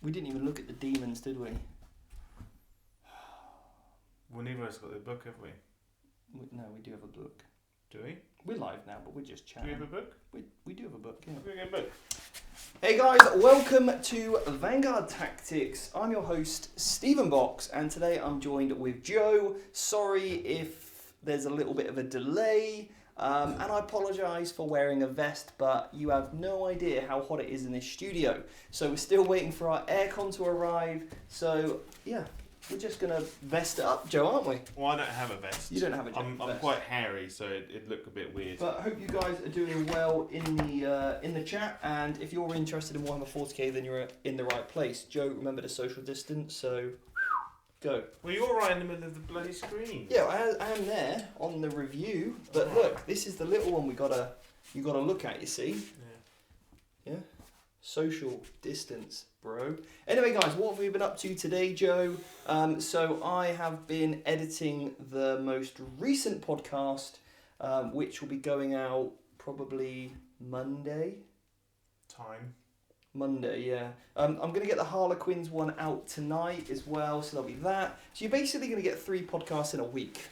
We didn't even look at the demons, did we? Well, neither of us got the book, have we? No, we do have a book. Do we? We're live now, but we're just Do chatting. we have a book? We do have a book, yeah. Do we have a book? Hey guys, welcome to Vanguard Tactics. I'm your host, Stephen Box, and today I'm joined with Joe. Sorry if there's a little bit of a delay, and I apologise for wearing a vest, but you have no idea how hot it is in this studio. So we're still waiting for our aircon to arrive, so yeah. We're just going to vest it up, Joe, aren't we? Well, I don't have a vest. You don't have a vest. I'm quite hairy, so it'd look a bit weird. But I hope you guys are doing well in the chat, and if you're interested in Warhammer 40k, then you're in the right place. Joe, remember to social distance, so go. Well, you're right in the middle of the bloody screen. Yeah, I am there on the review, but look, this is the little one you gotta look at, you see? Yeah. Social distance, bro. Anyway, guys, what have we been up to today, Joe? So I have been editing the most recent podcast, which will be going out probably Monday. Monday, yeah. I'm going to get the Harlequins one out tonight as well, so there'll be that. So you're basically going to get 3 podcasts in a week.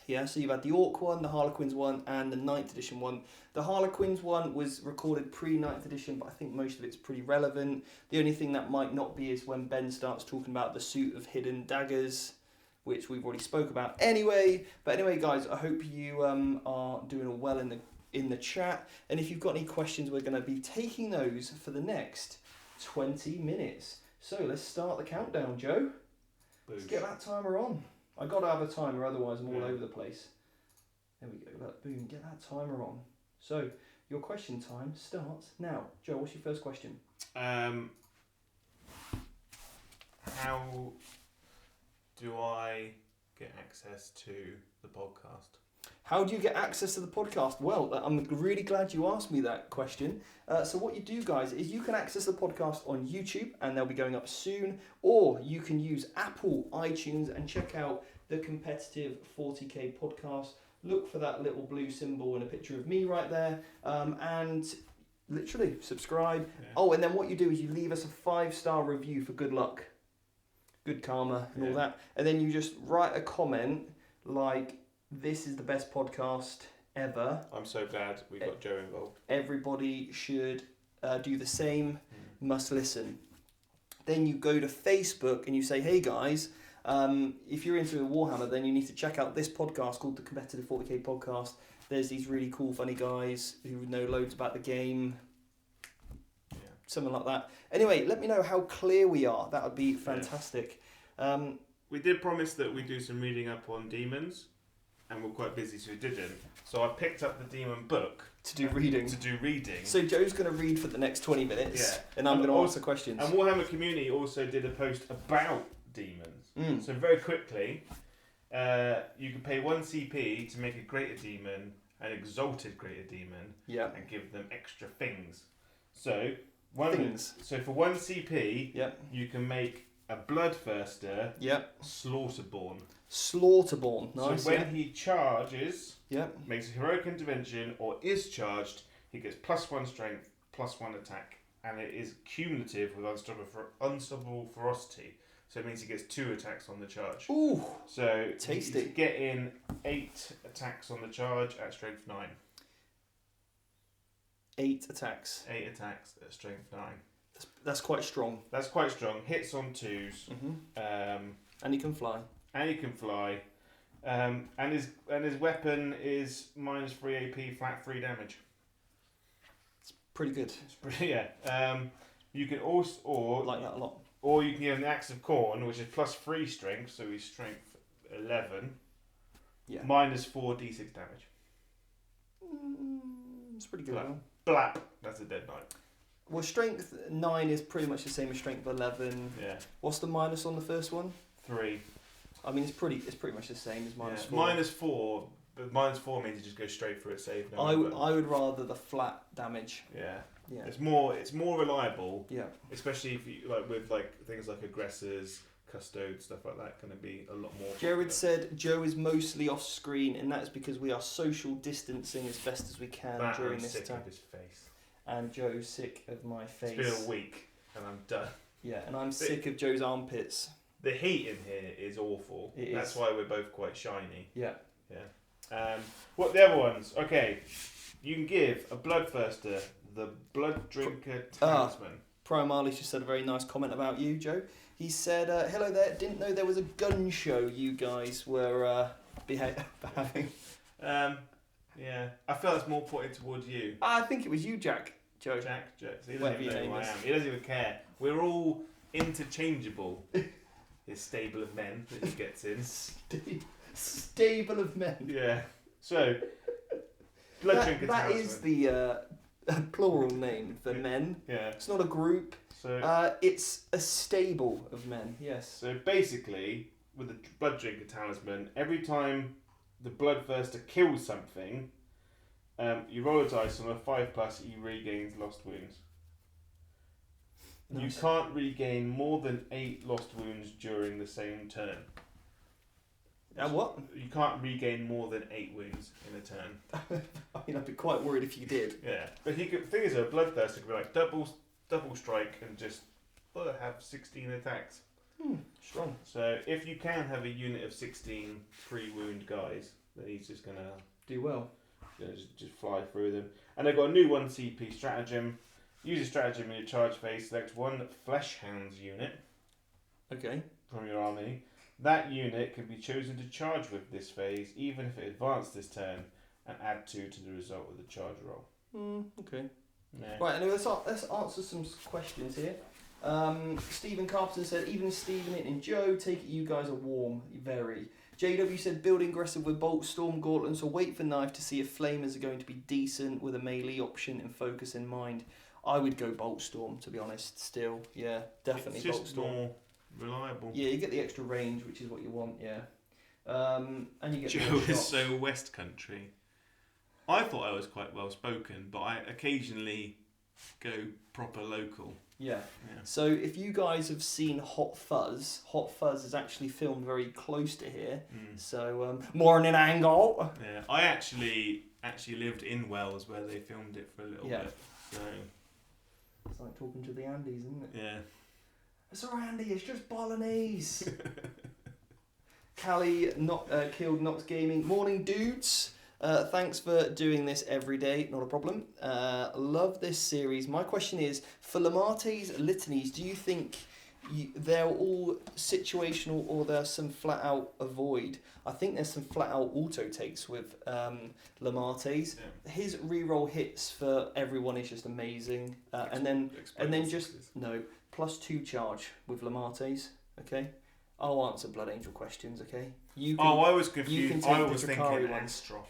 Yeah, so you've had the Orc one, the Harlequins one, and the 9th edition one. The Harlequins one was recorded pre-9th edition, but I think most of it's pretty relevant. The only thing that might not be is when Ben starts talking about the suit of hidden daggers, which we've already spoke about anyway. But anyway, guys, I hope you are doing all well in the chat. And if you've got any questions, we're going to be taking those for the next 20 minutes. So let's start the countdown, Joe. Let's get that timer on. I got to have a timer, otherwise I'm all over the place. There we go. Look, boom, get that timer on. So, your question time starts now. Joe, what's your first question? How do I get access to the podcast? How do you get access to the podcast? Well, I'm really glad you asked me that question. So what you do, guys, is you can access the podcast on YouTube, and they'll be going up soon, or you can use Apple iTunes and check out the Competitive 40k podcast. Look for that little blue symbol and a picture of me right there, and literally subscribe. Yeah. Oh, and then what you do is you leave us a 5-star review for good luck, good karma, and all that, and then you just write a comment like, "This is the best podcast ever." I'm so glad we got Joe involved. Everybody should do the same. Must listen. Then you go to Facebook and you say, "Hey guys, if you're into Warhammer, then you need to check out this podcast called the Competitive 40k Podcast. There's these really cool, funny guys who know loads about the game." Yeah. Something like that. Anyway, let me know how clear we are. That would be fantastic. Yeah. We did promise that we'd do some reading up on demons, and we're quite busy, so we didn't. So I picked up the demon book to do reading. So Joe's going to read for the next 20 minutes, and I'm going to answer questions. And Warhammer Community also did a post about demons. So very quickly, you can pay 1 CP to make a greater demon, an exalted greater demon, and give them extra things. So for 1 CP, you can make a Bloodthirster, Slaughterborn. Slaughterborn, nice. So when he charges, makes a heroic intervention, or is charged, he gets +1 strength, +1 attack, and it is cumulative with unstoppable ferocity. So it means he gets 2 attacks on the charge. Ooh, so tasty. He's getting 8 attacks on the charge at strength 9. 8 attacks. 8 attacks at strength 9. That's quite strong. That's quite strong. Hits on 2s. And he can fly. And his weapon is -3 AP, flat 3 damage. It's pretty good. It's pretty, you can also like that a lot. Or you can give him the Axe of Khorne, which is +3 strength, so he's strength 11. -4 d6 damage. It's pretty good. Blap. That's a dead knight. Well, strength 9 is pretty much the same as strength 11. Yeah. What's the minus on the first one? 3. I mean, it's pretty much the same as -4. -4, but -4 means you just go straight for a save. I would rather the flat damage. Yeah. It's more reliable. Yeah. Especially if you with things like aggressors, custodes, stuff like that, going to be a lot more. Jared said Joe is mostly off screen, and that's because we are social distancing as best as we can during this time. Of his face. And Joe's sick of my face. It's been a week, and I'm done. Yeah, and I'm sick of Joe's armpits. The heat in here is awful. That's why we're both quite shiny. Yeah. Yeah. What the other ones? Okay. You can give a Bloodthirster the Blood Drinker Talisman. Prime Marley's just said a very nice comment about you, Joe. He said, hello there, didn't know there was a gun show you guys were having. Yeah. I feel that's more pointed towards you. I think it was you, Jack. Joe. Jack. So he doesn't even know who I am. He doesn't even care. We're all interchangeable. His stable of men that he gets in. Stable of men. Yeah. So, Blood Drinker That Talisman. is the plural name for men. Yeah. It's not a group. So it's a stable of men. Yes. So basically, with the Blood Drinker Talisman, every time the Bloodthirster kills something, you roll a dice on a 5+, he regains lost wounds. Nice. You can't regain more than 8 lost wounds during the same turn. What? You can't regain more than 8 wounds in a turn. I mean, I'd be quite worried if you did. Yeah, but the thing is, a Bloodthirster could be like double strike and just have 16 attacks. Strong. So if you can have a unit of 16 3-wound guys, then he's just gonna do well. Just fly through them. And they've got a new 1 CP stratagem. Use a stratagem in your charge phase. Select 1 Fleshhounds unit. Okay. From your army. That unit can be chosen to charge with this phase, even if it advanced this turn, and add 2 to the result of the charge roll. Okay. Yeah. Right. Anyway, let's answer some questions here. Stephen Carpenter said, even Stephen and Joe, take it you guys are warm. Very. JW said, building aggressive with Bolt, Storm, Gauntlets, or wait for Knife to see if Flamers are going to be decent with a melee option and focus in mind. I would go Bolt Storm, to be honest, still. Yeah, definitely it's just Bolt Storm. More reliable. Yeah, you get the extra range, which is what you want, yeah. And you get Joe is so West Country. I thought I was quite well spoken, but I occasionally go proper local. Yeah. So if you guys have seen Hot Fuzz is actually filmed very close to here. So morning angle. Yeah, I actually lived in Wales where they filmed it for a little bit. So it's like talking to the Andes, isn't it? Yeah. It's alright, Andy. It's just bolognese. Callie killed Nox Gaming. Morning, dudes. Thanks for doing this every day, not a problem. Love this series. My question is, for Lamarte's litanies, do you think they're all situational or there's some flat out avoid? I think there's some flat out auto takes with Lamarte's. Yeah. His reroll hits for everyone is just amazing. And then +2 charge with Lamarte's, okay? I'll answer Blood Angel questions, okay? I was confused. I was thinking Astroth.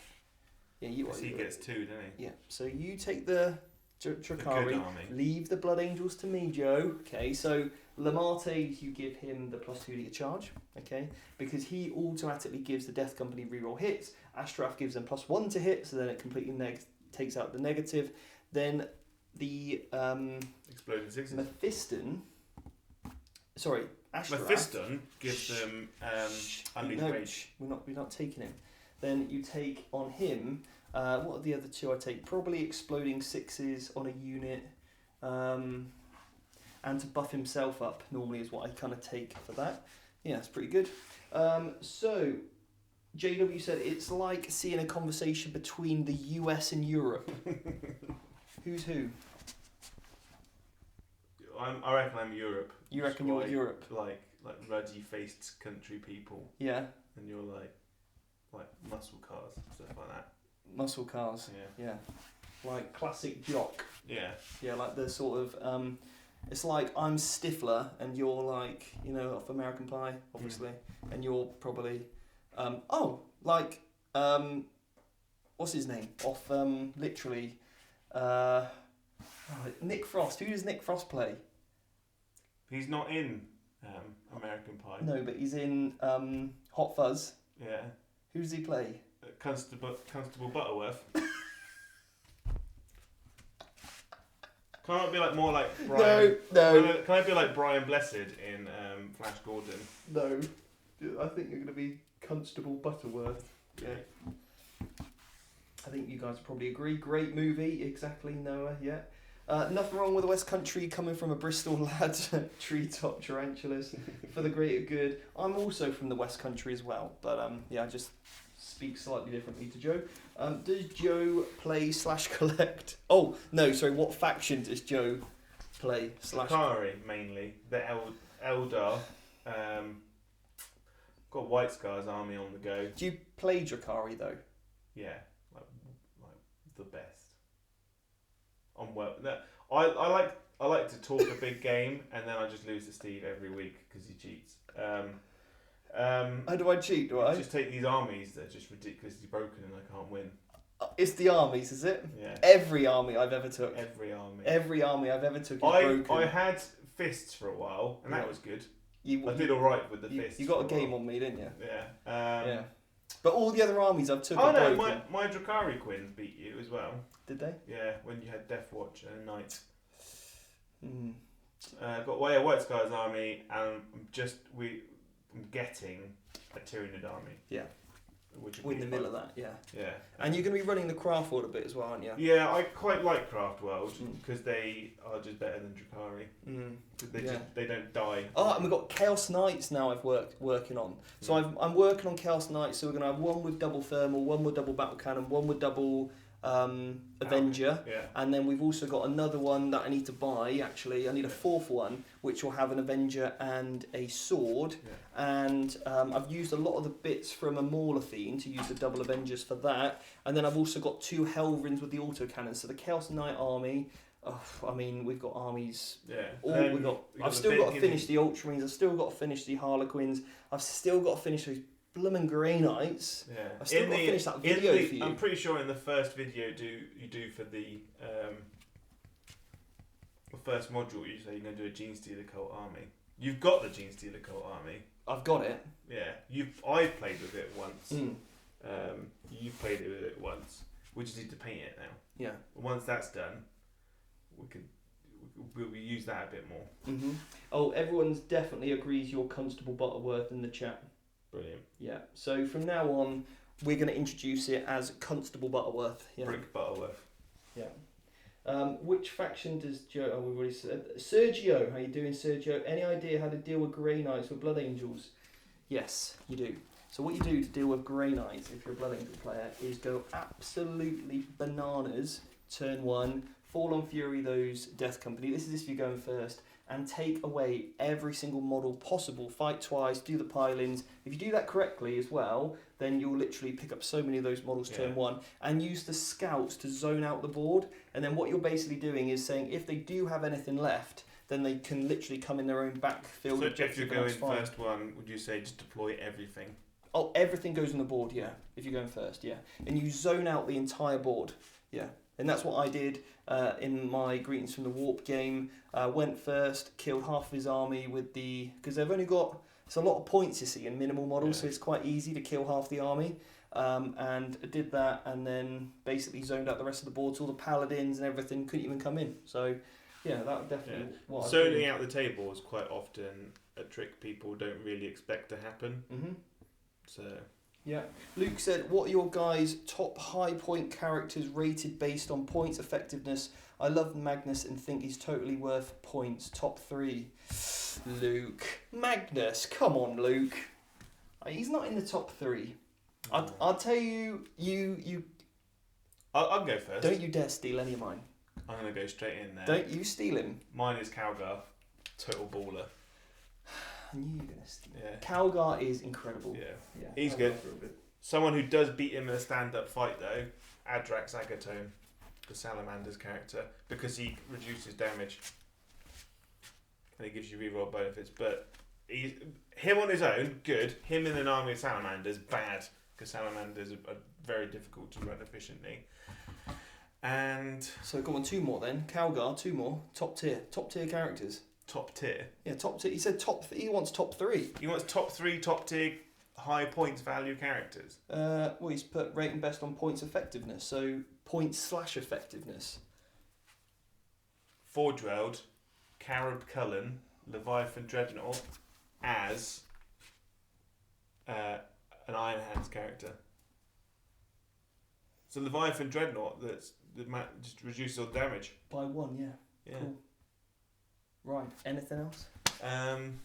Yeah, he gets 2, doesn't he? Yeah, so you take the Drakari, leave the Blood Angels to me, Joe. Okay, so Lamarte, you give him the +2 to your charge, okay? Because he automatically gives the Death Company reroll hits. Astroth gives them +1 to hit, so then it completely takes out the negative. Then the Exploding Sixes. Mephiston gives them Unleash Rage. We're not taking him. Then you take on him. What are the other 2 I take? Probably Exploding Sixes on a unit. And to buff himself up normally is what I kind of take for that. Yeah, it's pretty good. So, JW said, it's like seeing a conversation between the US and Europe. Who's who? I reckon I'm Europe. You reckon you're Europe? Like ruddy-faced country people. Yeah. And you're like muscle cars, stuff like that. Muscle cars. Yeah. Like classic jock. Yeah. Yeah, like the sort of it's like I'm Stifler and you're like, off American Pie, obviously, and you're probably what's his name? Off literally Nick Frost. Who does Nick Frost play? He's not in American Pie. No, but he's in Hot Fuzz. Yeah. Who does he play? Constable Butterworth. Can I be more like Brian? No. Can I be like Brian Blessed in Flash Gordon? No. I think you're going to be Constable Butterworth. Yeah. I think you guys probably agree. Great movie, exactly, Noah, yeah. Nothing wrong with the West Country coming from a Bristol lad. Treetop tarantulas for the greater good. I'm also from the West Country as well, but I just speak slightly differently to Joe. Does Joe play / collect? Oh no, sorry. What faction does Joe play / Drakari mainly. The Eldar. Got White Scar's army on the go. Do you play Drakari though? Yeah, like the best. I like to talk a big game and then I just lose to Steve every week because he cheats. How do I cheat? Do I just take these armies that are just ridiculously broken and I can't win? It's the armies, is it? Yeah. Every army I've ever took. Every army I've ever took is broken. I had fists for a while and that was good. I did all right with the fists. You got a game on me, didn't you? Yeah. Yeah. But all the other armies I've took. Oh are no, broken. my Drakari Quins beat you as well. Did they? Yeah, when you had Death Watch and a Knight. Mm. Got White Scar's army, and I'm getting a Tyranid army. Yeah. Which We're in the middle of that, yeah. Yeah. And you're going to be running the Craft World a bit as well, aren't you? Yeah, I quite like Craft World because they are just better than Drakari. They don't die. Oh, and we've got Chaos Knights now I've working on. So I'm working on Chaos Knights, so we're going to have one with double thermal, one with double battle cannon, one with double Avenger, and then we've also got another one that I need to buy. Actually, I need a fourth one, which will have an Avenger and a sword. And I've used a lot of the bits from a Mauler theme to use the double Avengers for that. And then I've also got 2 Helvrins with the autocannon. So the Chaos Knight army. We've got armies. Yeah. I've still got to finish the Ultramarines. I've still got to finish the Harlequins. I've still got to finish those blooming Grey Knights. Yeah. I've still got to finish that video for you. I'm pretty sure in the first video you do for the first module you say you're going to do a Gene Stealer cult army. You've got the Gene Stealer cult army. I've got it. Yeah. I've played with it once. You've played with it once. We just need to paint it now. Yeah. Once that's done, we'll use that a bit more. Mm-hmm. Oh, everyone's definitely agrees you're Constable Butterworth in the chat. Brilliant. Yeah. So from now on, we're going to introduce it as Constable Butterworth. Yeah. Brick Butterworth. Yeah. Which faction does Joe? Oh, we've already said Sergio. How you doing, Sergio? Any idea how to deal with Grey Knights with Blood Angels? Yes, you do. So what you do to deal with Grey Knights, if you're a Blood Angel player, is go absolutely bananas. Turn 1, fall on Fury those Death Company. This is if you're going first. And take away every single model possible. Fight twice, do the pile-ins. If you do that correctly as well, then you'll literally pick up so many of those models turn 1. And use the scouts to zone out the board. And then what you're basically doing is saying if they do have anything left, then they can literally come in their own backfield. So if you're going first one, would you say just deploy everything? Oh, everything goes on the board, yeah. If you're going first, yeah. And you zone out the entire board, yeah. And that's what I did in my Greetings from the Warp game. Went first, killed half of his army with the... Because they've only got... It's a lot of points, you see, in minimal models, so it's quite easy to kill half the army. And I did that, and then basically zoned out the rest of the board, so all the paladins and everything couldn't even come in. So, yeah, that definitely... What zoning out the table is quite often a trick people don't really expect to happen. Mm-hmm. So... Yeah. Luke said, what are your guys' top high point characters rated based on points effectiveness? I love Magnus and think he's totally worth points. Top 3. Luke. Magnus, come on, Luke. He's not in the top 3. I'll tell you, I'll go first. Don't you dare steal any of mine. I'm going to go straight in there. Don't you steal him. Mine is Calgar. Total baller. I knew you were going to steal. Yeah. Calgar is incredible. Yeah. He's good. Someone who does beat him in a stand-up fight, though, Adrax Agatone, the Salamander's character, because he reduces damage and he gives you reroll benefits. But him on his own, good. Him in an army of Salamanders, bad, because Salamanders are very difficult to run efficiently. And so go on, 2 more then. Calgar, 2 more. Top tier characters. Top tier. Yeah, top tier. He said top. He wants top 3. He wants top 3, top tier, high points value characters. Well, he's put rating best on points effectiveness. So points/effectiveness. Forgeweld, Carib Cullen, Leviathan Dreadnought as an Iron Hands character. So Leviathan Dreadnought, just reduce all damage. By 1, yeah. Yeah. Cool. Right. Anything else? I'm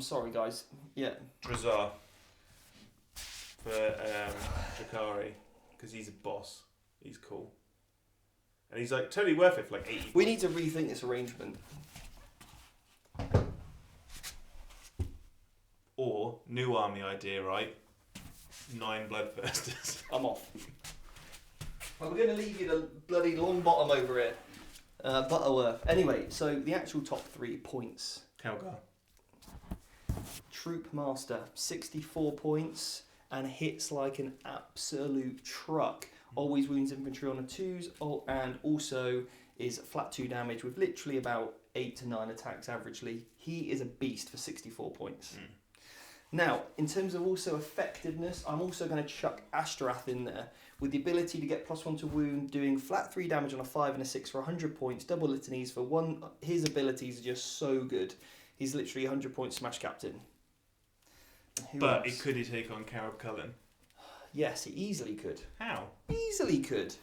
sorry, guys. Yeah. Drazar for Drakari, because he's a boss. He's cool. And he's like totally worth it for like 80. We need to rethink this arrangement. Or, new army idea, right? 9 Bloodthirsters. I'm off. Well, we're going to leave you the bloody long bottom over here. Butterworth. Anyway, so the actual top 3 points. Calgar. Troop Master, 64 points, and hits like an absolute truck. Always wounds infantry on the 2s, and also is flat 2 damage with literally about 8 to 9 attacks averagely. He is a beast for 64 points. Now, in terms of also effectiveness, I'm also going to chuck Ashtorath in there with the ability to get +1 to wound, doing flat 3 damage on a 5 and a 6 for 100 points, double litanies for 1. His abilities are just so good. He's literally 100 point smash captain. But could he take on Carib Cullen? Yes, he easily could. How? Easily could.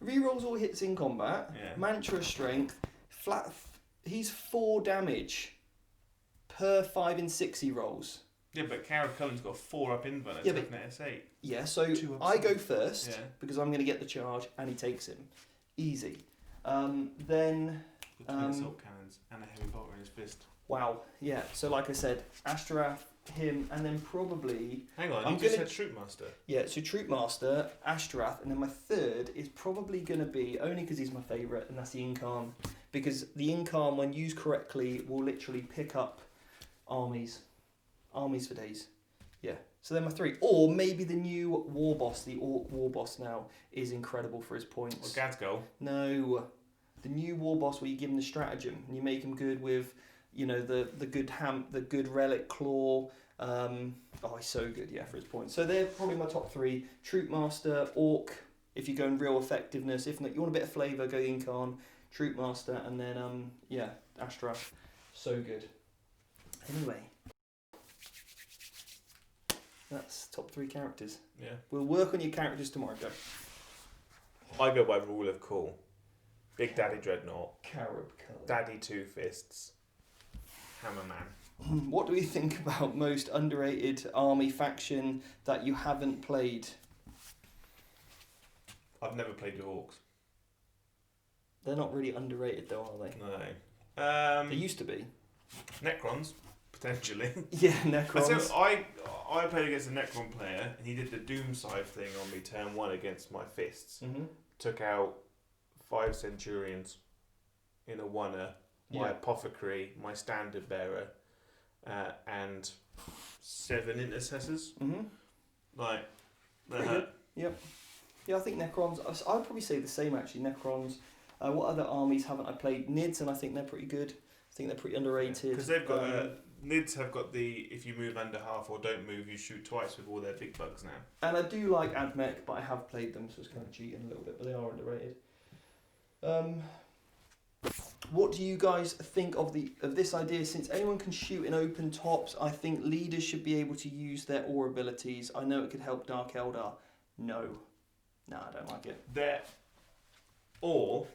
Rerolls all hits in combat. Yeah. Mantra strength. Flat. He's 4 damage per 5 and 6 he rolls. Yeah, but Carib Cullen's got 4 up in bonus, Yeah, S8. Yeah, so I go first because I'm going to get the charge, and he takes him. Easy. Then. With 2 assault cannons and a heavy bolter in his fist. Wow. Yeah. So like I said, Ashtorath, him, and then probably. Hang on, you just said Troopmaster. Yeah, so Troopmaster, Ashtorath, and then my third is probably going to be, only because he's my favourite, and that's the Incarn. Because the Incarn, when used correctly, will literally pick up armies. Armies for days. Yeah. So they're my 3. Or maybe the new War Boss, the Orc War Boss now, is incredible for his points. Or Gadgol. No. The new War Boss where you give him the stratagem, and you make him good with, the good relic claw. He's so good, yeah, for his points. So they're probably my top 3. Troopmaster, Orc, if you're going real effectiveness. If not, you want a bit of flavour, go Incarn, Troopmaster, and then, Ashtorath. So good. Anyway. That's top 3 characters. Yeah. We'll work on your characters tomorrow, go. I go by rule of cool. Big Daddy Dreadnought. Carib Cullen. Daddy Two Fists. Hammerman. What do we think about most underrated army faction that you haven't played? I've never played the Orcs. They're not really underrated though, are they? No. They used to be. Necrons, potentially. Yeah, Necrons. So I played against a Necron player, and he did the Doom Scythe thing on me turn 1 against my fists. Mm-hmm. Took out 5 Centurions in a 1-er, my Apothecary, my Standard Bearer, and 7 Intercessors. Mm-hmm. Like, Yep. Yeah, I think Necrons, I'd probably say the same actually, Necrons. What other armies haven't I played? Nids, and I think they're pretty good. I think they're pretty underrated. Because they've got, Nids have got the, if you move under half or don't move, you shoot twice with all their big bugs now. And I do like Admech, but I have played them, so it's kind of cheating a little bit, but they are underrated. What do you guys think of this idea? Since anyone can shoot in open tops, I think leaders should be able to use their aura abilities. I know it could help Dark Eldar. No, I don't like it. Or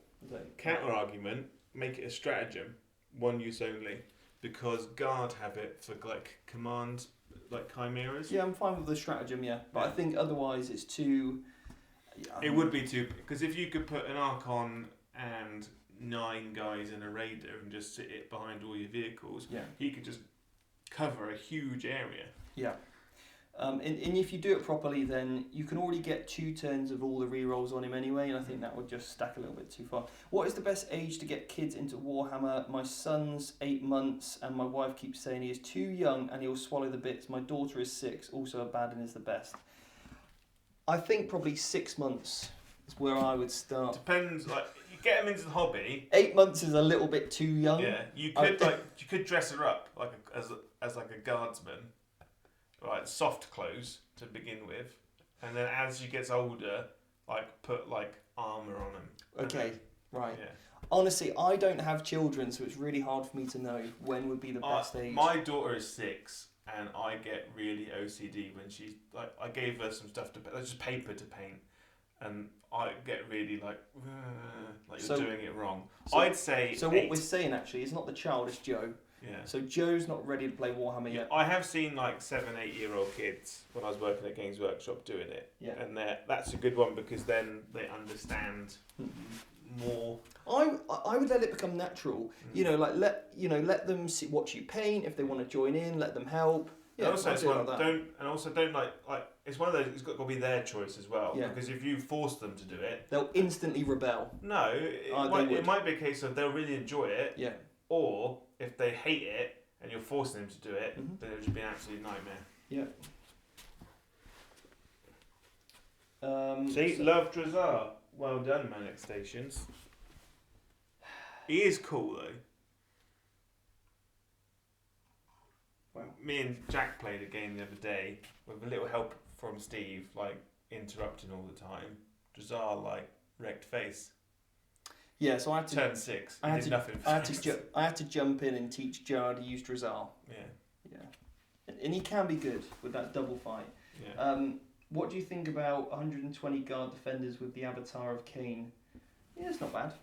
counter argument, make it a stratagem, 1 use only, because guard have it for like command, like chimeras. Yeah, I'm fine with the stratagem. Yeah, but I think otherwise it's too. It would be too, because if you could put an Archon and 9 guys in a raider and just sit it behind all your vehicles, he could just cover a huge area. Yeah. And if you do it properly, then you can already get 2 turns of all the rerolls on him anyway, and I think that would just stack a little bit too far. What is the best age to get kids into Warhammer? My son's 8 months, and my wife keeps saying he is too young and he'll swallow the bits. My daughter is 6, also a Baden is the best. I think probably 6 months is where I would start. Depends, like, you get them into the hobby. 8 months is a little bit too young. Yeah, you could dress her up like as like a guardsman. Right, soft clothes to begin with, and then as she gets older, like put like armor on them. Okay, right. Yeah. Honestly, I don't have children, so it's really hard for me to know when would be the best age. My daughter is 6, and I get really OCD when she's like. I gave her some stuff to just paper to paint, and I get really like you're doing it wrong. I'd say so. 8. What we're saying actually is not the child, it's Joe. Yeah. So Joe's not ready to play Warhammer yet. I have seen like 7-8-year-old kids when I was working at Games Workshop doing it. Yeah. And that's a good one because then they understand more. I would let it become natural. Let them watch you paint. If they want to join in, let them help. Yeah. And also don't like it's one of those. It's got to be their choice as well. Yeah. Because if you force them to do it, they'll instantly rebel. No, it might be a case of they'll really enjoy it. Yeah. Or if they hate it and you're forcing them to do it, then it'll just be an absolute nightmare. Yeah. Love Drazar. Well done, Manic Stations. He is cool though. Wow. Me and Jack played a game the other day with a little help from Steve, like interrupting all the time. Drazar wrecked face. Yeah, so I had to turn 6. I had to jump in and teach Jar to use Drazar. Yeah. And he can be good with that double fight. Yeah. What do you think about 120 guard defenders with the avatar of Cain? Yeah, it's not bad.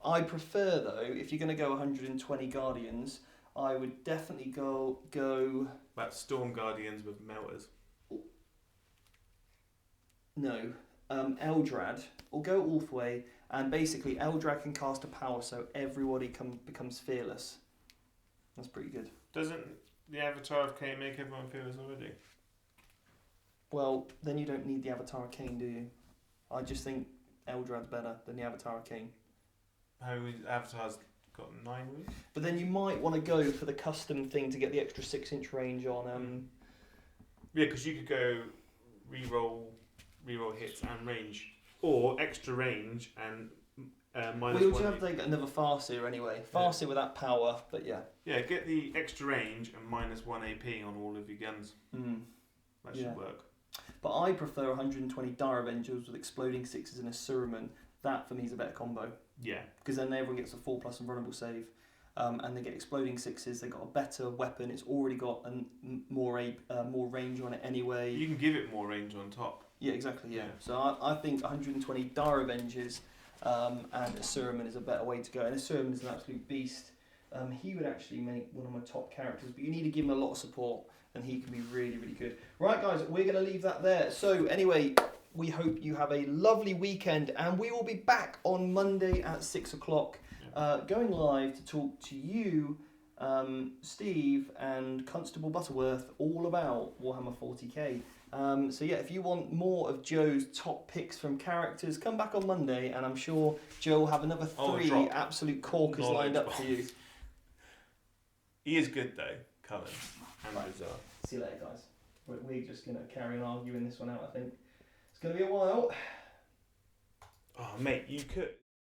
I prefer though, if you're going to go 120 guardians, I would definitely go. About Storm Guardians with melters. No, Eldrad, or go Ulthway. And basically, Eldrad can cast a power, so everybody becomes fearless. That's pretty good. Doesn't the Avatar of Cain make everyone fearless already? Well, then you don't need the Avatar of Cain, do you? I just think Eldrad's better than the Avatar of Cain. Avatar's got 9 wounds? But then you might want to go for the custom thing to get the extra 6-inch range on. Yeah, because you could go reroll hits and range. Or extra range and minus 1. We'll have another Farseer anyway. Farseer with that power, but yeah. Yeah, get the extra range and minus 1 AP on all of your guns. That should work. But I prefer 120 Dire Avengers with exploding 6s and a Suruman. That for me is a better combo. Yeah. Because then everyone gets a 4+ invulnerable save. And they get exploding 6s. They've got a better weapon. It's already got more range on it anyway. You can give it more range on top. Yeah, exactly, yeah. So I think 120 Dire Avengers and a Suruman is a better way to go. And a Suruman is an absolute beast. He would actually make one of my top characters, but you need to give him a lot of support, and he can be really, really good. Right, guys, we're going to leave that there. So anyway, we hope you have a lovely weekend, and we will be back on Monday at 6 o'clock, going live to talk to you, Steve, and Constable Butterworth all about Warhammer 40k. So yeah, if you want more of Joe's top picks from characters, come back on Monday, and I'm sure Joe will have another 3 absolute corkers lined up for you. He is good though, Cullen and Bizarre. See you later, guys. We're just going to carry on arguing this one out, I think. It's going to be a while. Oh, mate, you could.